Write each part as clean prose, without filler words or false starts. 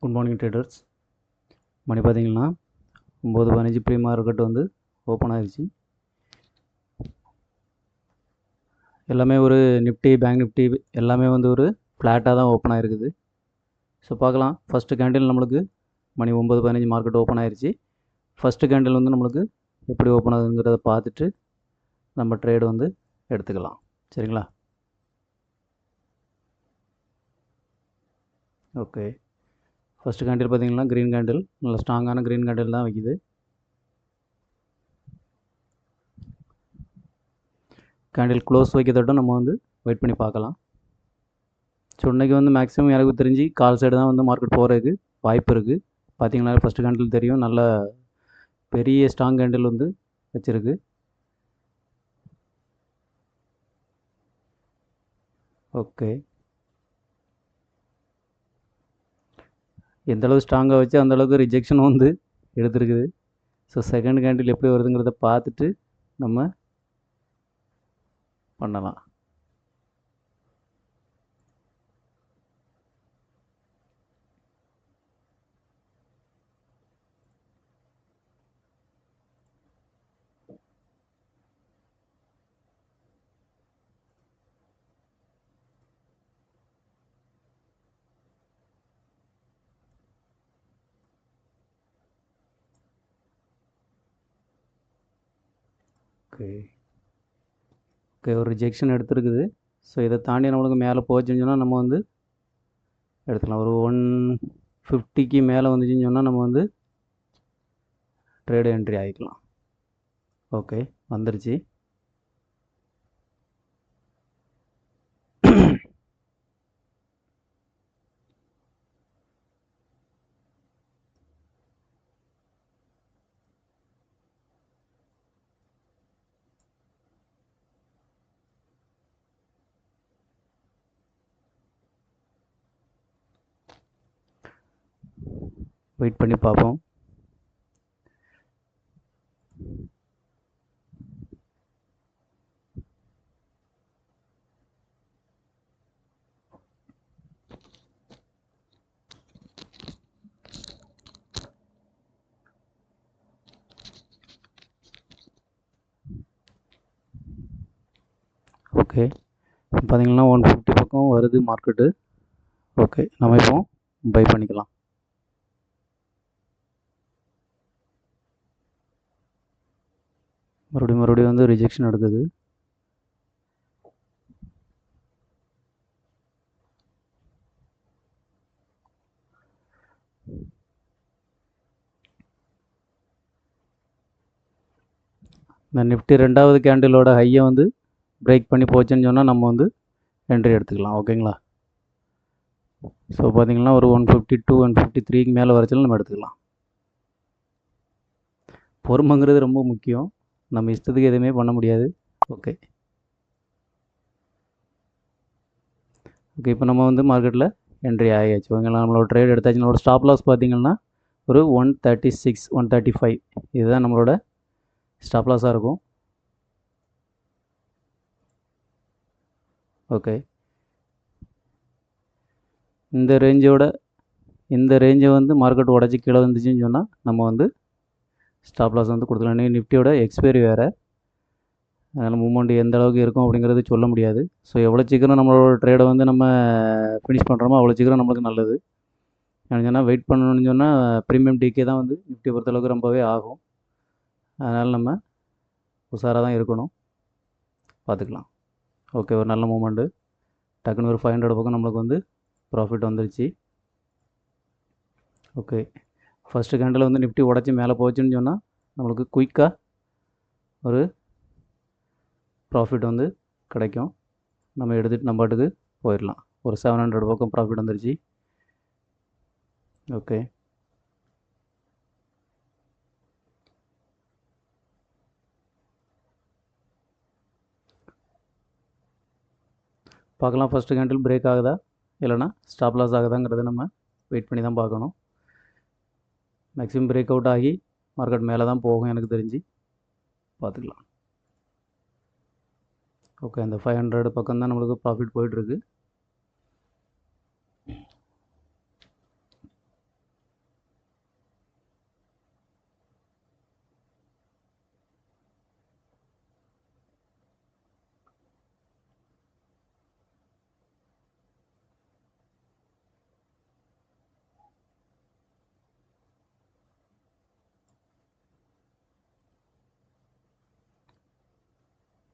Good morning traders. மணி பார்த்தீங்கன்னா 9:15 pre market வந்து open ஆகிடுச்சு. எல்லாமே ஒரு நிஃப்டி, பேங்க் நிஃப்டி எல்லாமே வந்து ஒரு ஃப்ளாட்டாக தான் ஓப்பன் ஆகிருக்குது. ஸோ பார்க்கலாம். ஃபஸ்ட்டு கேண்டில் நம்மளுக்கு மணி 9:15 மார்க்கெட் ஓப்பன் ஆகிருச்சு. ஃபஸ்ட்டு கேண்டில் வந்து நம்மளுக்கு எப்படி ஓப்பன் ஆகுதுங்கிறத பார்த்துட்டு நம்ம ட்ரேடு வந்து எடுத்துக்கலாம். சரிங்களா? ஓகே. ஃபஸ்ட்டு கேண்டில் பார்த்தீங்கன்னா க்ரீன் கேண்டில், நல்ல ஸ்ட்ராங்கான க்ரீன் கேண்டில் தான் வைக்குது. கேண்டில் க்ளோஸ் வைக்கிறதோட நம்ம வந்து வெயிட் பண்ணி பார்க்கலாம். ஸோ இன்றைக்கி வந்து மேக்ஸிமம் எனக்கு தெரிஞ்சு கால் சைடு தான் வந்து மார்க்கெட் போகிறதுக்கு வாய்ப்பு இருக்குது. பார்த்தீங்கன்னா ஃபஸ்ட்டு கேண்டில் தெரியும், நல்ல பெரிய ஸ்ட்ராங் கேண்டில் வந்து வச்சுருக்கு. ஓகே, எந்தளவு ஸ்ட்ராங்காக வச்சு அந்தளவுக்கு ரிஜெக்ஷன் வந்து எடுத்துருக்குது. ஸோ செகண்ட் கேண்டில் எப்படி வருதுங்கிறத பார்த்துட்டு நம்ம பண்ணலாம். ஓகே ஓகே, ஒரு ரிஜெக்ஷன் எடுத்துருக்குது. ஸோ இதை தாண்டி நம்மளுக்கு மேலே போச்சுன்னு சொன்னால் நம்ம வந்து எடுத்துக்கலாம். ஒரு 150க்கு மேலே வந்துச்சுன்னு சொன்னால் நம்ம வந்து ட்ரேடு என்ட்ரி ஆகிக்கலாம். ஓகே, வந்துருச்சு. வெயிட் பண்ணி பார்ப்போம். ஓகே, பார்த்தீங்கன்னா 150 பக்கம் வருது மார்க்கெட்டு. ஓகே, நம்ம இப்போ பை பண்ணிக்கலாம். மறுபடியும் வந்து ரிஜெக்ஷன் எடுக்குது. இந்த நிஃப்டி ரெண்டாவது கேண்டிலோட ஹையை வந்து பிரேக் பண்ணி போச்சுன்னு சொன்னால் நம்ம வந்து என்ட்ரி எடுத்துக்கலாம். ஓகேங்களா? ஸோ பார்த்தீங்கன்னா ஒரு 152, 153க்கு மேலே வரைச்சாலும் நம்ம எடுத்துக்கலாம். பொறுமைங்கிறது ரொம்ப முக்கியம். நம்ம இஷ்டத்துக்கு எதுவுமே பண்ண முடியாது. ஓகே ஓகே, இப்போ நம்ம வந்து மார்க்கெட்டில் என்ட்ரி ஆகியாச்சு. ஓகேங்களா? நம்மளோட ட்ரேட் எடுத்தாச்சு. நம்மளோட ஸ்டாப் லாஸ் பார்த்தீங்கன்னா ஒரு 136, 135 இதுதான் நம்மளோட ஸ்டாப் லாஸாக இருக்கும். ஓகே, இந்த ரேஞ்சை வந்து மார்க்கெட் உடச்சி கீழே வந்துச்சுன்னு சொன்னால் நம்ம வந்து ஸ்டாப் லாஸ் வந்து கொடுத்துக்கலாம். இன்றைக்கி நிஃப்டியோட எக்ஸ்பைரி வேறு, அதனால் மூவ்மெண்ட் எந்த அளவுக்கு இருக்கும் அப்படிங்கிறது சொல்ல முடியாது. ஸோ எவ்வளோ சீக்கிரம் நம்மளோட ட்ரேடை வந்து நம்ம ஃபினிஷ் பண்ணுறோமோ அவ்வளோ சீக்கிரம் நம்மளுக்கு நல்லது. எனக்கு சொன்னால் வெயிட் பண்ணணும்னு சொன்னால் ப்ரீமியம் டிகே தான் வந்து நிஃப்டி பொறுத்தளவுக்கு ரொம்பவே ஆகும். அதனால் நம்ம உஷாராக தான் இருக்கணும். பார்த்துக்கலாம். ஓகே, ஒரு நல்ல மூமெண்ட்டு. டக்குன்னு ஒரு 500 பக்கம் நம்மளுக்கு வந்து ப்ராஃபிட் வந்துருச்சு. ஓகே, ஃபஸ்ட்டு கேண்டில் வந்து நிஃப்டி உடச்சி மேலே போச்சுன்னு சொன்னால் நம்மளுக்கு குயிக்காக ஒரு ப்ராஃபிட் வந்து கிடைக்கும். நம்ம எடுத்துகிட்டு நம்ம பாட்டுக்கு போயிடலாம். ஒரு 700 பக்கம் ப்ராஃபிட் வந்துருச்சு. ஓகே, பார்க்கலாம் ஃபஸ்ட்டு கேண்டில் பிரேக் ஆகுதா இல்லைனா ஸ்டாப் லாஸ் ஆகுதாங்கிறத நம்ம வெயிட் பண்ணி தான் பார்க்கணும். மேக்ஸிமம் பிரேக் அவுட் ஆகி மார்க்கெட் மேலே தான் போகும் எனக்கு தெரிஞ்சு, பார்த்துக்கலாம். ஓகே, அந்த 500 பக்கம் தான் நம்மளுக்கு ப்ராஃபிட் போயிட்டுருக்கு.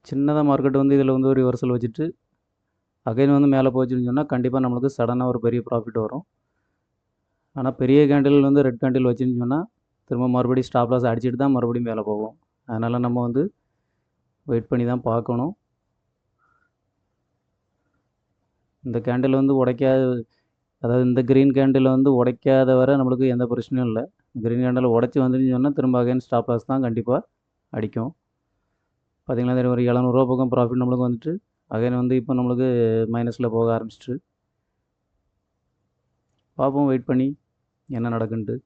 சின்னதாக மார்க்கெட் வந்து இதில் வந்து ஒரு ரிவர்சல் வச்சுட்டு அகைன் வந்து மேலே போச்சுன்னு சொன்னால் கண்டிப்பாக நம்மளுக்கு சடனாக ஒரு பெரிய ப்ராஃபிட் வரும். ஆனால் பெரிய கேண்டில் வந்து ரெட் கேண்டில் வச்சுன்னு சொன்னால் திரும்ப மறுபடியும் ஸ்டாப் லாஸ் அடிச்சுட்டு தான் மறுபடியும் மேலே போகும். அதனால் நம்ம வந்து வெயிட் பண்ணி தான் பார்க்கணும். இந்த கேண்டில் வந்து உடைக்காத, அதாவது இந்த க்ரீன் கேண்டில் வந்து உடைக்காத வரை நம்மளுக்கு எந்த பிரச்சனையும் இல்லை. க்ரீன் கேண்டில் உடச்சி வந்துன்னு சொன்னால் திரும்ப அகைன் ஸ்டாப் லாஸ் தான் கண்டிப்பாக அடிக்கும். பார்த்திங்களா, தெரியும், ஒரு 700 பக்கம் ப்ராஃபிட் நம்மளுக்கு வந்துட்டு அகைன் வந்து இப்போ நம்மளுக்கு மைனஸில் போக ஆரம்பிச்சிட்டு. பார்ப்போம் வெயிட் பண்ணி என்ன நடக்குன்ட்டு.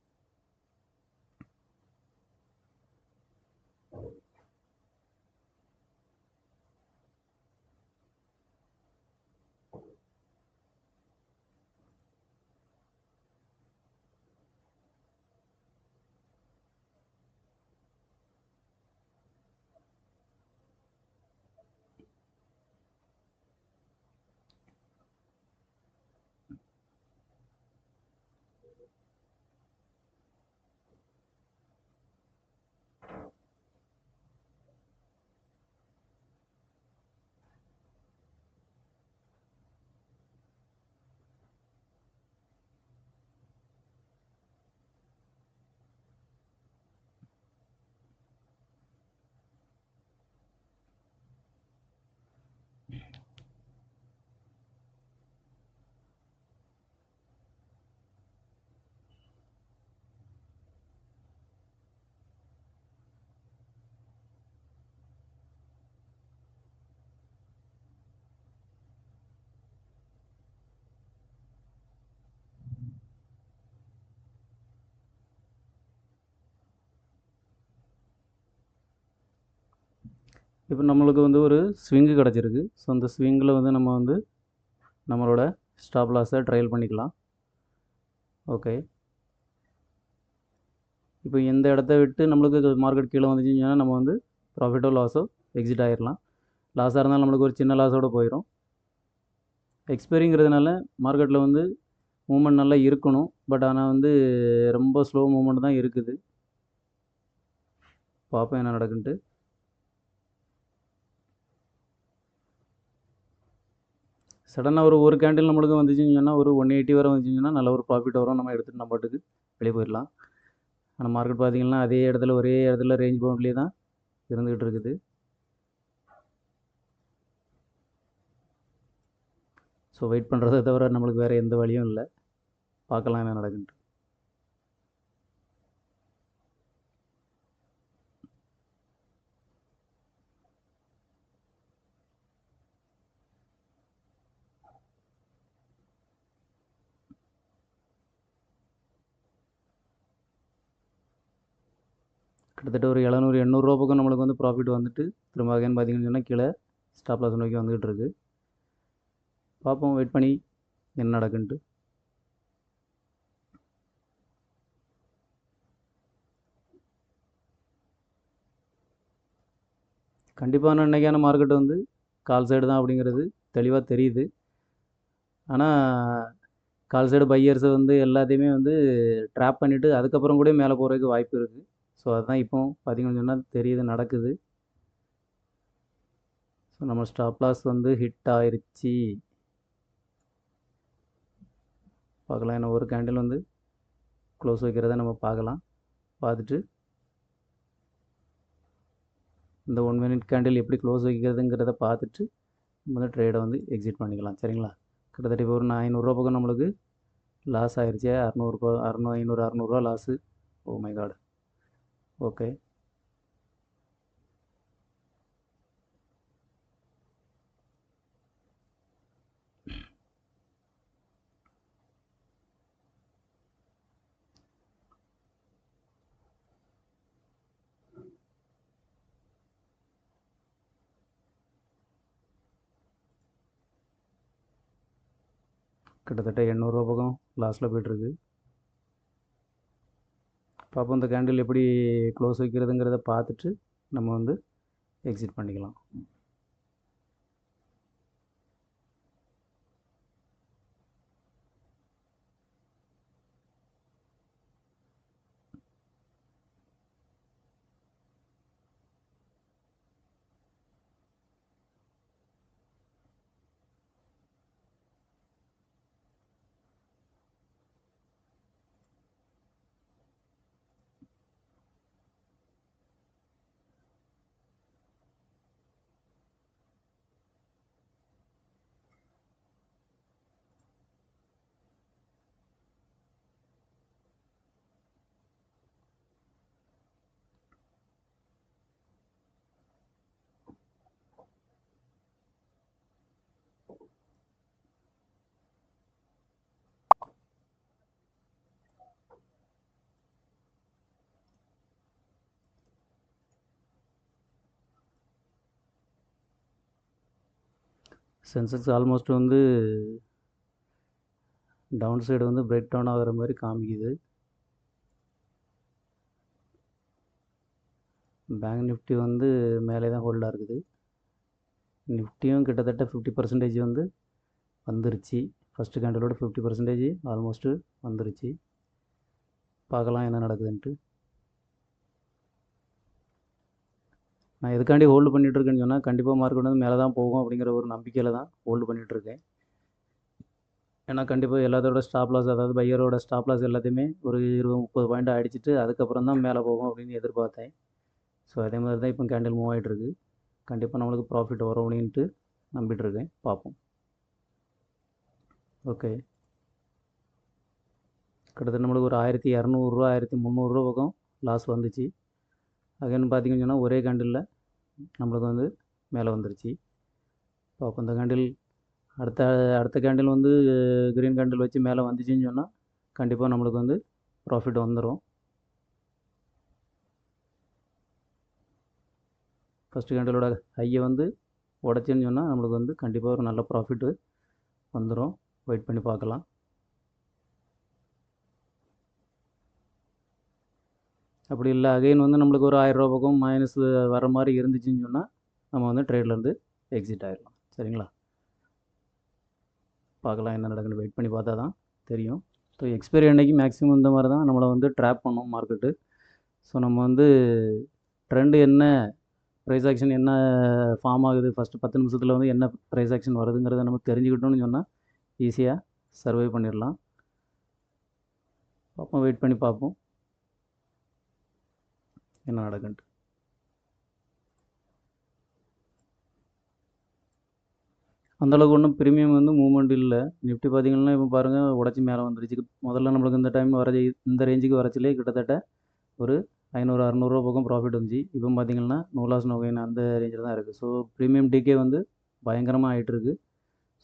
இப்போ நம்மளுக்கு வந்து ஒரு ஸ்விங்கு கிடச்சிருக்கு. ஸோ அந்த ஸ்விங்கில் வந்து நம்ம வந்து நம்மளோட ஸ்டாப் லாஸை ட்ரையல் பண்ணிக்கலாம். ஓகே, இப்போ இந்த இடத்த விட்டு நம்மளுக்கு மார்க்கெட் கீழே வந்துச்சுன்னா நம்ம வந்து ப்ராஃபிட்டோ லாஸோ எக்ஸிட் ஆகிடலாம். லாஸாக இருந்தாலும் நம்மளுக்கு ஒரு சின்ன லாஸோடு போயிடும். எக்ஸ்பைரிங்கிறதுனால மார்க்கெட்டில் வந்து மூமெண்ட் நல்லா இருக்கணும். பட் ஆனால் வந்து ரொம்ப ஸ்லோ மூமெண்ட் தான் இருக்குது. பார்ப்போம் என்ன நடக்குன்ட்டு. சடனாக ஒரு கேண்டில் நம்மளுக்கு வந்துச்சுன்னு சொன்னால் ஒரு 180 வரை வந்துச்சுன்னா நல்ல ஒரு ப்ராஃபிட் வரும். நம்ம எடுத்துகிட்டு நம்ம பாட்டுக்கு வெளியே போயிடலாம். ஆனால் மார்க்கெட் பார்த்திங்கன்னா அதே இடத்துல ஒரே இடத்துல ரேஞ்ச் பவுண்ட்லேயே தான் இருந்துக்கிட்டு இருக்குது. ஸோ வெயிட் பண்ணுறதை தவிர நம்மளுக்கு வேறு எந்த வழியும் இல்லை. பார்க்கலாம் என்ன நடக்குன்ட்டு. கிட்டத்தட்ட ஒரு 700 800 பக்கம் நம்மளுக்கு வந்து ப்ராஃபிட் வந்துட்டு திரும்ப அகைன் பார்த்திங்கன்னு சொன்னால் கீழே ஸ்டாப் லாஸ் நோக்கி வந்துக்கிட்டு இருக்குது. பார்ப்போம் வெயிட் பண்ணி என்ன நடக்குன்ட்டு. கண்டிப்பாக இன்றைக்கான மார்க்கெட் வந்து கால் சைடு தான் அப்படிங்கிறது தெளிவாக தெரியுது. ஆனால் கால் சைடு பையர்ஸை வந்து எல்லாத்தையுமே வந்து ட்ராப் பண்ணிவிட்டு அதுக்கப்புறம் கூட மேலே போகிறதுக்கு வாய்ப்பு இருக்குது. ஸோ அதுதான் இப்போ பார்த்திங்கன்னு சொன்னால் தெரியுது, நடக்குது. ஸோ நம்ம ஸ்டாப் லாஸ் வந்து ஹிட் ஆயிடுச்சு. பார்க்கலாம், என்ன ஒரு கேண்டில் வந்து க்ளோஸ் வைக்கிறத நம்ம பார்க்கலாம். பார்த்துட்டு இந்த 1 மினிட் கேண்டில் எப்படி க்ளோஸ் வைக்கிறதுங்கிறத பார்த்துட்டு நம்ம வந்து ட்ரேடை வந்து எக்ஸிட் பண்ணிக்கலாம். சரிங்களா? கிட்டத்தட்ட இப்போ ஒரு 500 பக்கம் நம்மளுக்கு லாஸ் ஆயிடுச்சு. 500 loss. Oh my God. Okay. கிட்டத்தட்ட 800 பக்கம் லாஸில் போய்ட்டுருக்கு. பார்ப்போம் இந்த கேண்டில் எப்படி க்ளோஸ் வைக்கிறதுங்கிறத பார்த்துட்டு நம்ம வந்து எக்ஸிட் பண்ணிக்கலாம். சென்செக்ஸ் ஆல்மோஸ்ட் வந்து டவுன் சைடு வந்து பிரேக் டவுன் ஆகிற மாதிரி காமிக்குது. பேங்க் நிஃப்டி வந்து மேலே தான் ஹோல்டாக இருக்குது. நிஃப்டியும் கிட்டத்தட்ட 50% வந்து வந்துருச்சு. ஃபஸ்ட்டு கேண்டலோட 50% ஆல்மோஸ்ட்டு வந்துருச்சு. பார்க்கலாம் என்ன நடக்குதுன்ட்டு. நான் எதுக்காண்டி ஹோல்டு பண்ணிகிட்ருக்கேன்னு சொன்னால் கண்டிப்பாக மார்க்கெட் வந்து மேலே தான் போகும் அப்படிங்கிற ஒரு நம்பிக்கையில் தான் ஹோல்டு பண்ணிகிட்ருக்கேன். ஏன்னா கண்டிப்பாக எல்லாத்தோட ஸ்டாப் லாஸ், அதாவது பையரோட ஸ்டாப் லாஸ் எல்லாத்தையுமே ஒரு 20-30 பாயிண்ட் அடிச்சுட்டு அதுக்கப்புறம் தான் மேலே போகும் அப்படின்னு எதிர்பார்த்தேன். ஸோ அதே மாதிரி தான் இப்போ கேண்டில் மூவ் ஆகிட்டுருக்கு. கண்டிப்பாக நம்மளுக்கு ப்ராஃபிட் வரும் அப்படின்ட்டு நம்பிட்டுருக்கேன். பார்ப்போம். ஓகே. கிட்டத்தட்ட நம்மளுக்கு ஒரு 1200 1300 பக்கம் லாஸ் வந்துச்சு. அகைன் பார்த்திங்கன்னு சொன்னால் ஒரே கேண்டிலில் நம்மளுக்கு வந்து மேலே வந்துருச்சு. பார்ப்போம் இந்த கேண்டில் அடுத்த அடுத்த கேண்டில் வந்து க்ரீன் கேண்டில் வச்சு மேலே வந்துச்சுன்னு சொன்னால் கண்டிப்பாக நம்மளுக்கு வந்து ப்ராஃபிட் வந்துடும். ஃபஸ்ட்டு கேண்டிலோட ஹையை வந்து உடச்சின்னு சொன்னால் நம்மளுக்கு வந்து கண்டிப்பாக ஒரு நல்ல ப்ராஃபிட்டு வந்துடும். வெயிட் பண்ணி பார்க்கலாம். அப்படி இல்லை அகைன் வந்து நம்மளுக்கு ஒரு 1000 பக்கம் மைனஸ் வர மாதிரி இருந்துச்சுன்னு சொன்னால் நம்ம வந்து ட்ரேட்லேருந்து எக்ஸிட் ஆகிடலாம். சரிங்களா? பார்க்கலாம் என்ன நடக்குன்னு வெயிட் பண்ணி பார்த்தா தான் தெரியும். ஸோ எக்ஸ்பைரி அன்னைக்கு மேக்ஸிமம் இந்த மாதிரி தான் நம்மளை வந்து ட்ராப் பண்ணோம் மார்க்கெட்டு. ஸோ நம்ம வந்து ட்ரெண்டு என்ன, ப்ரைஸ் ஆக்ஷன் என்ன ஃபார்ம் ஆகுது, ஃபஸ்ட்டு 10 நிமிஷத்தில் வந்து என்ன ப்ரைஸ் ஆக்ஷன் வருதுங்கிறத நம்ம தெரிஞ்சுக்கிட்டோம்னு சொன்னால் ஈஸியாக சர்வை பண்ணிடலாம். பார்ப்போம், வெயிட் பண்ணி பார்ப்போம் என்ன நடக்குன்ட்டு. அந்தளவுக்கு ஒன்றும் ப்ரீமியம் வந்து மூவ்மெண்ட் இல்லை. நிஃப்டி பார்த்திங்கன்னா இப்போ பாருங்கள் உடச்சி மேலே வந்துருச்சு. முதல்ல நம்மளுக்கு இந்த டைம் இந்த ரேஞ்சுக்கு வரச்சிலே கிட்டத்தட்ட ஒரு 500-600 பக்கம் ப்ராஃபிட் வந்துச்சு. இப்போ பார்த்திங்கன்னா நோ லாஸ் நோ கெயின் அந்த ரேஞ்சில் தான் இருக்குது. ஸோ ப்ரீமியம் டிகே வந்து பயங்கரமாக ஆகிட்டுருக்கு.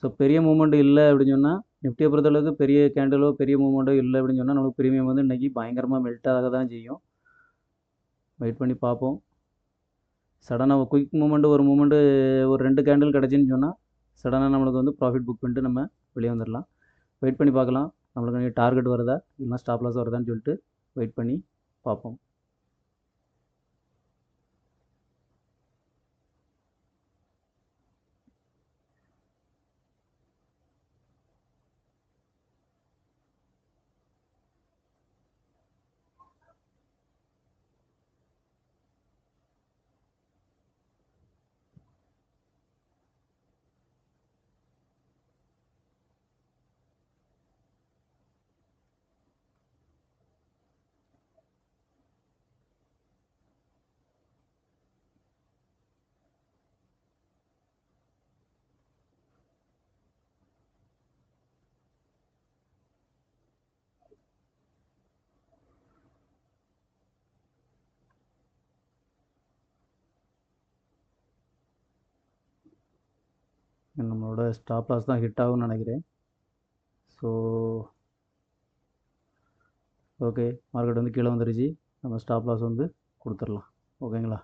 ஸோ பெரிய மூவ்மெண்ட் இல்லை அப்படின்னு சொன்னால், நிஃப்டியை பொறுத்தளவுக்கு பெரிய கேண்டலோ பெரிய மூவ்மெண்ட்டோ இல்லை அப்படின்னு சொன்னால் நமக்கு ப்ரீமியம் வந்து இன்றைக்கி பயங்கரமாக மெல்ட் ஆக தான் செய்யும். வெயிட் பண்ணி பார்ப்போம். சடனாக குயிக் மூவ்மெண்ட்டு ஒரு ஒரு 2 கேண்டில் கிடச்சின்னு சொன்னால் சடனாக நம்மளுக்கு வந்து ப்ராஃபிட் புக் பண்ணிட்டு நம்ம வெளியே வந்துடலாம். வெயிட் பண்ணி பார்க்கலாம் நம்மளுக்கு டார்கெட் வருதா இல்லைனா ஸ்டாப் லாஸ் வருதான்னு சொல்லிட்டு வெயிட் பண்ணி பார்ப்போம். நம்மளோட ஸ்டாப் லாஸ் தான் ஹிட் ஆகும்னு நினைக்கிறேன். ஸோ ஓகே, மார்க்கெட் வந்து கீழே வந்துருச்சு. நம்ம ஸ்டாப் லாஸ் வந்து கொடுத்துடலாம். ஓகேங்களா?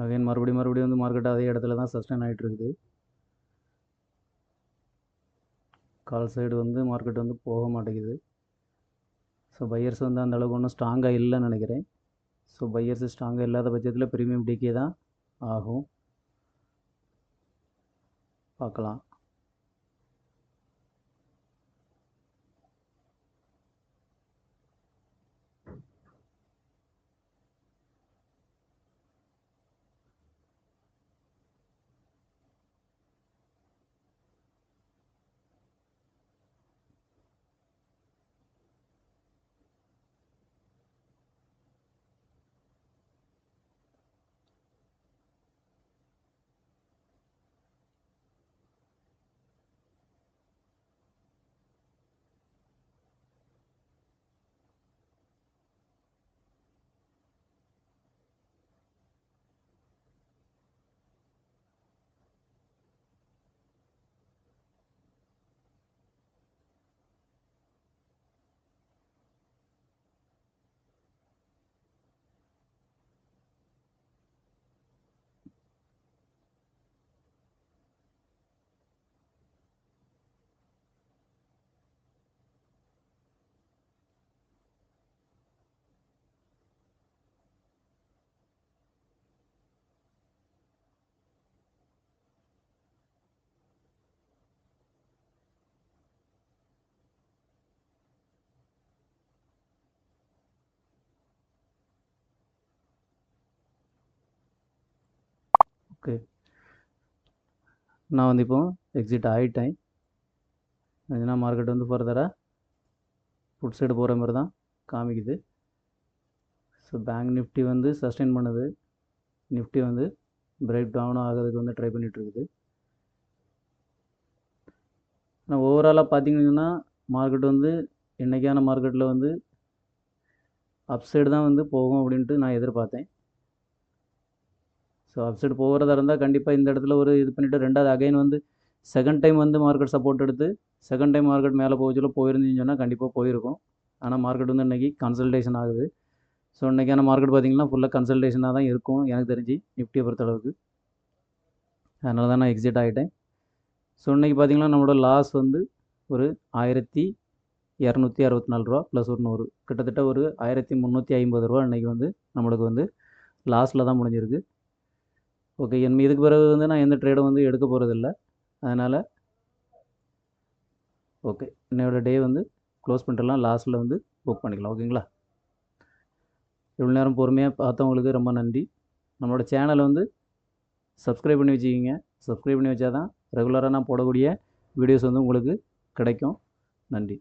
அகைன் மறுபடியும் வந்து மார்க்கெட் அதே இடத்துல தான் சஸ்டைன் ஆகிட்டு இருக்குது. கால் சைடு வந்து மார்க்கெட் வந்து போக மாட்டேங்குது. ஸோ பையர்ஸ் வந்து அந்த அளவுக்கு ஒன்றும் ஸ்ட்ராங்காக இல்லைன்னு நினைக்கிறேன். ஸோ பையர்ஸ் ஸ்ட்ராங்காக இல்லாத பட்சத்தில் ப்ரீமியம் டிகே தான் ஆகும். பார்க்கலாம். ஓகே, நான் வந்து இப்போ எக்ஸிட் ஆகிட்டேன். ஏன்னா மார்க்கெட் வந்து ஃபர்தராக ஃபுட் சைடு போகிற மாதிரி தான் காமிக்குது. ஸோ பேங்க் நிஃப்டி வந்து சஸ்டெயின் பண்ணுது. நிஃப்டி வந்து பிரேக் டவுன் ஆகிறதுக்கு வந்து ட்ரை பண்ணிகிட்ருக்குது. ஆனால் ஓவராலாக பார்த்தீங்கன்னா மார்க்கெட் வந்து இன்றைக்கான மார்க்கெட்டில் வந்து அப்சைடு தான் வந்து போகும் அப்படின்ட்டு நான் எதிர்பார்த்தேன். ஸோ அப்சைடு போகிறதா இருந்தால் கண்டிப்பாக இந்த இடத்துல ஒரு இது பண்ணிவிட்டு ரெண்டாவது அகைன் வந்து செகண்ட் டைம் வந்து மார்க்கெட் சப்போர்ட் எடுத்து செகண்ட் டைம் மார்க்கெட் மேலே போச்சுல போயிருந்துன்னு சொன்னால் கண்டிப்பாக போயிருக்கும். ஆனால் மார்க்கெட் வந்து இன்றைக்கி கன்சல்டேஷன் ஆகுது. ஸோ இன்றைக்கான மார்க்கெட் பார்த்திங்கன்னா ஃபுல்லாக கன்சல்டேஷனாக தான் இருக்கும் எனக்கு தெரிஞ்சு நிஃப்டியை பொறுத்தளவுக்கு. அதனால தான் நான் எக்ஸிட் ஆகிட்டேன். ஸோ இன்றைக்கி பார்த்திங்கன்னா நம்மளோட லாஸ் வந்து ஒரு 1264 ரூபா ப்ளஸ் ஒரு 100, கிட்டத்தட்ட ஒரு 1350 ரூபா இன்றைக்கி வந்து நம்மளுக்கு வந்து லாஸில் தான் முடிஞ்சிருக்கு. ஓகே, இதுக்கு பிறகு வந்து நான் எந்த ட்ரேடும் வந்து எடுக்க போகிறதில்ல. அதனால் ஓகே, என்னோடய டே வந்து க்ளோஸ் பண்ணிடலாம். லாஸ்ட்டில் வந்து புக் பண்ணிக்கலாம். ஓகேங்களா? இவ்வளோ நேரம் பொறுமையாக பார்த்தவங்களுக்கு ரொம்ப நன்றி. நம்மளோட சேனலை வந்து சப்ஸ்கிரைப் பண்ணி வச்சுக்கிங்க. சப்ஸ்கிரைப் பண்ணி வச்சா தான் ரெகுலராக நான் போடக்கூடிய வீடியோஸ் வந்து உங்களுக்கு கிடைக்கும். நன்றி.